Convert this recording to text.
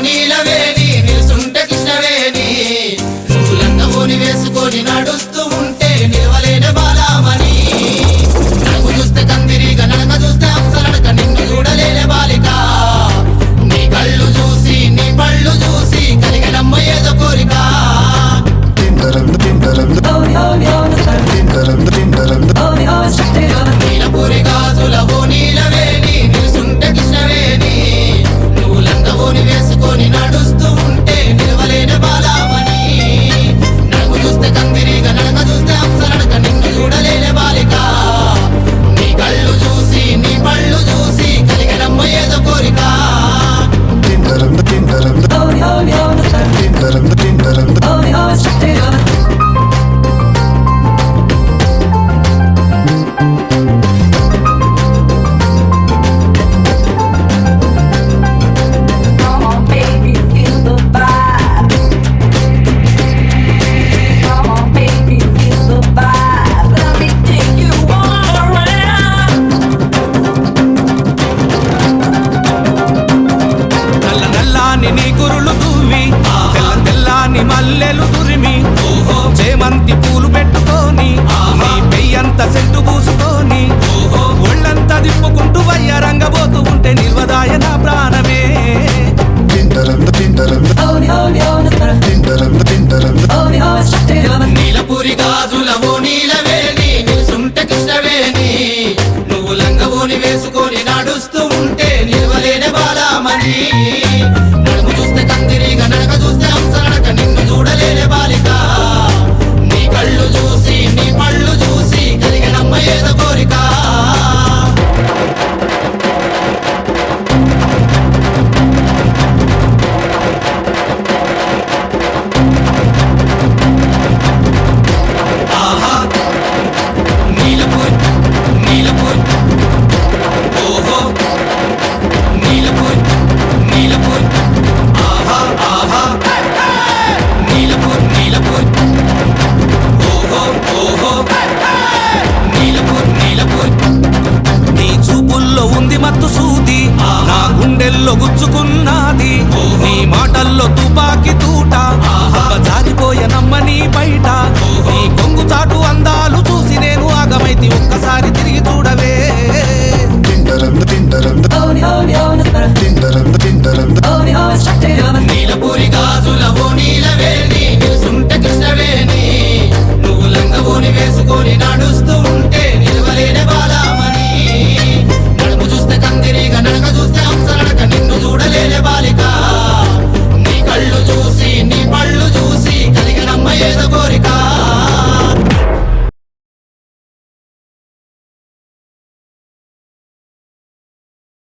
నీలవేణి నిలుసుంటే కృష్ణవేణి నువ్వు లంగవోని వేసుకొని నడుస్తూ ఉంటే నిలవలేని బాలామణి నడుము చూస్తే కందిరిగా నడక చూస్తే అప్సరడక నిన్ను చూడలేని బాలిక నీ కళ్ళు చూసి నీ పళ్ళు చూసి కలిగినమ్మ ఏదో కోరిక నీలపూరి గాజులవో నీలవేణి నిలుసుంటే కృష్ణవేణి నువ్వు లంగవోని వేసుకొని నడుస్తూ ఉంటే నిలవలేని బాలామణి నడుము చూస్తే కందిరిగా నడక చూస్తే అప్సరడక నిన్ను చూడలేని బాలిక నీ కళ్ళు చూసి నీ పళ్ళు చూసి కలిగినమ్మ ఏదో కోరిక మల్లెలు తురిమి చేమంతి పూలు పెట్టుకొని నీ పెయ్యంత సెంటు పూసుకొని ఒళ్ళంతా దిప్పుకుంటూ వయ్యారంగబోతూ ఉంటే నిల్వదాయ నా ప్రాణమే నీలపూరి గాజులవో నీలవేణి నిలుసుంటే కృష్ణవేణి నువ్వు లంగవోని వేసుకొని నడుస్తూ ఉంటే నిలవలేని బాలామణి నడుము చూస్తే కందిరిగా నడక చూస్తే అంసరడక నిన్ను చూడలేని బాలిక నీ కళ్ళు చూసి నీ పళ్ళు చూసి కలిగినమ్మ ఏదో కోరిక ఆహా నీలపూరి నీలపూరి ఓహో నీలపూరి నీలపూరి ఆహా ఆహా నీలపూరి నీలపూరి ఓహో ఓహో నీలపూరి నీలపూరి నీ చూపుల్లో ఉంది మత్తు సూది నా గుండెల్లో గుచ్చుకున్నది నీ మాటల్లో తుపాకి తూట జారిపోయే నమ్మని బయట నీ కొంగు చాటు అందాలు చూసి నేను ఆగమైతి ఒక్కసారి